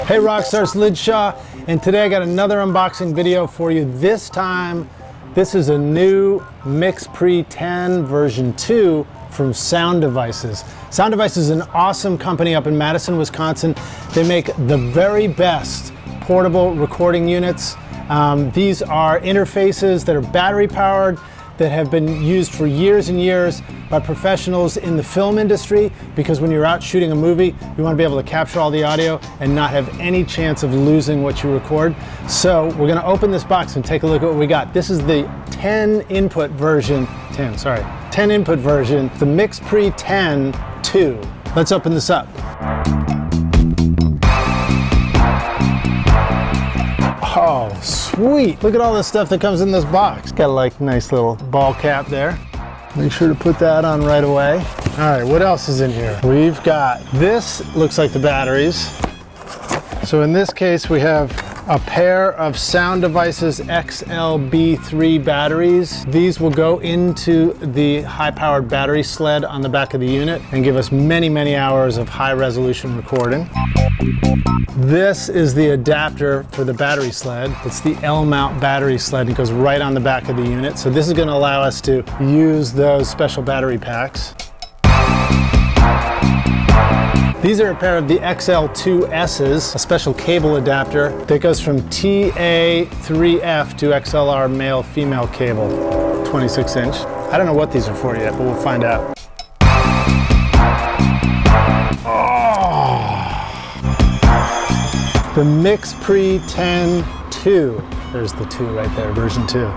Hey Rockstars, Lidshaw, and today I got another unboxing video for you. This time, this is a new Mic Pre 10 version 2 from Sound Devices. Sound Devices is an awesome company up in Madison, Wisconsin. They make the very best portable recording units. These are interfaces that are battery powered, that have been used for years and years by professionals in the film industry, because when you're out shooting a movie, you want to be able to capture all the audio and not have any chance of losing what you record. So we're going to open this box and take a look at what we got. This is the 10 input version, the Mic Pre 10 2. Let's open this up. Oh, sweet. Look at all the stuff that comes in this box. Got a nice little ball cap there. Make sure to put that on right away. All right, what else is in here? We've got, this looks like the batteries. So in this case, we have a pair of Sound Devices XLB3 batteries. These will go into the high-powered battery sled on the back of the unit and give us many, many hours of high-resolution recording. This is the adapter for the battery sled. It's the L-mount battery sled. It goes right on the back of the unit. So this is going to allow us to use those special battery packs. These are a pair of the XL2Ss, a special cable adapter that goes from TA3F to XLR male-female cable, 26-inch. I don't know what these are for yet, but we'll find out. The Mic Pre 10 2. There's the 2 right there, version 2.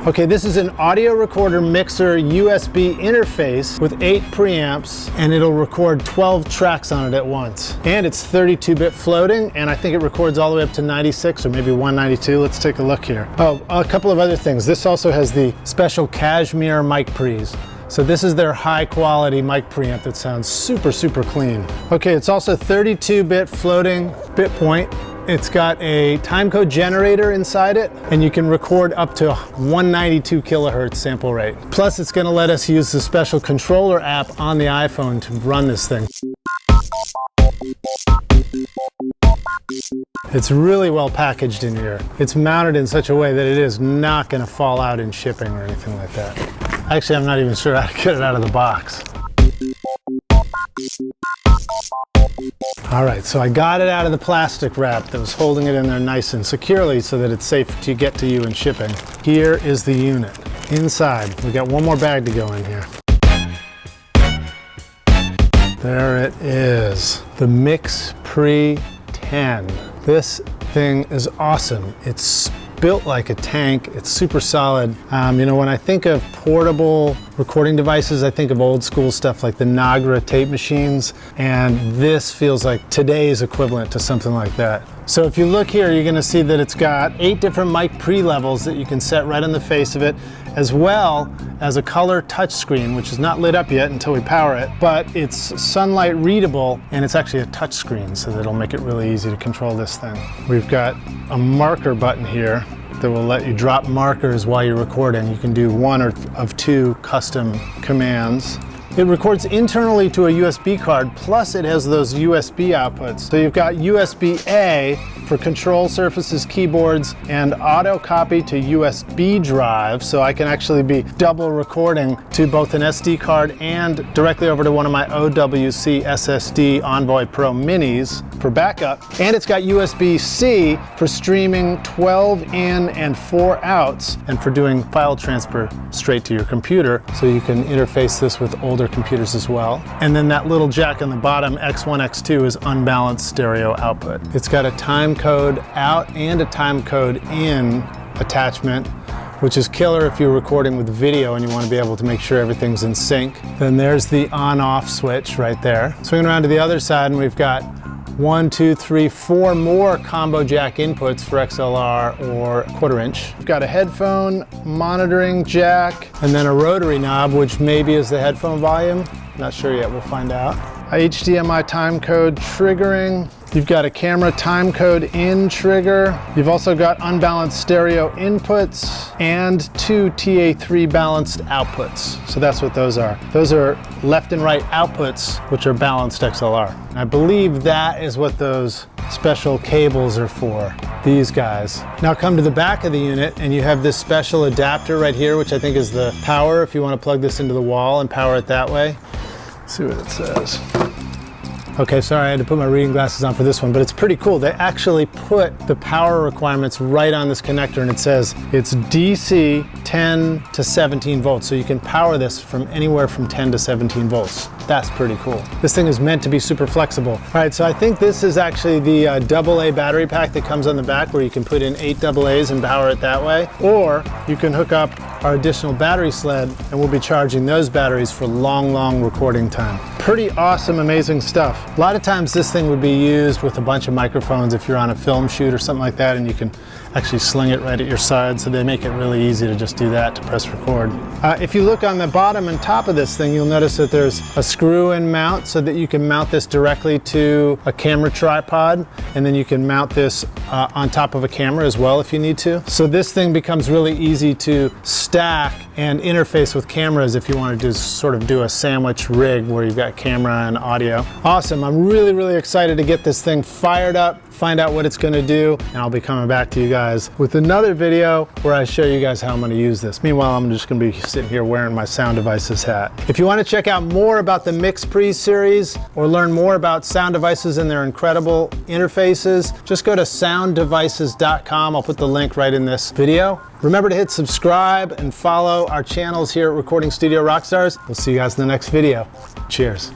Okay, this is an audio recorder mixer USB interface with 8 preamps, and it'll record 12 tracks on it at once. And it's 32-bit floating, and I think it records all the way up to 96 or maybe 192. Let's take a look here. Oh, a couple of other things. This also has the special Kashmir Mic Pre's. So this is their high quality mic preamp that sounds super, super clean. Okay, it's also 32-bit floating bit point. It's got a timecode generator inside it, and you can record up to 192 kilohertz sample rate. Plus, it's gonna let us use the special controller app on the iPhone to run this thing. It's really well packaged in here. It's mounted in such a way that it is not gonna fall out in shipping or anything like that. Actually, I'm not even sure how to get it out of the box. All right, so I got it out of the plastic wrap that was holding it in there nice and securely so that it's safe to get to you in shipping. Here is the unit. Inside, we got one more bag to go in here. There it is, the Mic Pre 10. This thing is awesome. It's built like a tank. It's super solid. You know, when I think of portable recording devices, I think of old school stuff like the Nagra tape machines, and this feels like today's equivalent to something like that. So if you look here, you're gonna see that it's got 8 different Mic Pre levels that you can set right on the face of it, as well as a color touchscreen, which is not lit up yet until we power it, but it's sunlight readable, and it's actually a touch screen, so that'll make it really easy to control this thing. We've got a marker button here that will let you drop markers while you're recording. You can do one of 2 custom commands. It records internally to a USB card, plus it has those USB outputs. So you've got USB-A for control surfaces, keyboards, and auto copy to USB drive, so I can actually be double recording to both an SD card and directly over to one of my OWC SSD Envoy Pro Minis for backup. And it's got USB-C for streaming 12 in and 4 outs, and for doing file transfer straight to your computer, so you can interface this with older computers as well. And then that little jack on the bottom, X1, X2, is unbalanced stereo output. It's got a time code out and a time code in attachment, which is killer if you're recording with video and you want to be able to make sure everything's in sync. Then there's the on-off switch right there. Swinging around to the other side, and we've got 1, 2, 3, 4 more combo jack inputs for XLR or 1/4 inch. We've got a headphone monitoring jack, and then a rotary knob, which maybe is the headphone volume. Not sure yet, we'll find out. HDMI timecode triggering. You've got a camera timecode in trigger. You've also got unbalanced stereo inputs and 2 TA3 balanced outputs. So that's what those are. Those are left and right outputs, which are balanced XLR. And I believe that is what those special cables are for. These guys. Now come to the back of the unit and you have this special adapter right here, which I think is the power if you want to plug this into the wall and power it that way. Let's see what it says. Okay, sorry, I had to put my reading glasses on for this one, but it's pretty cool. They actually put the power requirements right on this connector, and it says it's DC 10 to 17 volts, so you can power this from anywhere from 10 to 17 volts. That's pretty cool. This thing is meant to be super flexible. All right, so I think this is actually the AA battery pack that comes on the back, where you can put in 8 AA's and power it that way, or you can hook up our additional battery sled, and we'll be charging those batteries for long recording time. Pretty awesome, amazing stuff. A lot of times this thing would be used with a bunch of microphones if you're on a film shoot or something like that, and you can actually sling it right at your side, so they make it really easy to just do that to press record. If you look on the bottom and top of this thing, you'll notice that there's a screw-in mount so that you can mount this directly to a camera tripod, and then you can mount this on top of a camera as well if you need to. So this thing becomes really easy to stack and interface with cameras if you want to just sort of do a sandwich rig where you've got camera and audio. Awesome, I'm really excited to get this thing fired up, find out what it's going to do, and I'll be coming back to you guys with another video where I show you guys how I'm going to use this. Meanwhile, I'm just going to be sitting here wearing my Sound Devices hat. If you want to check out more about the Mix Pre series or learn more about Sound Devices and their incredible interfaces, just go to sounddevices.com. I'll put the link right in this video. Remember to hit subscribe and follow our channels here at Recording Studio Rockstars. We'll see you guys in the next video. Cheers.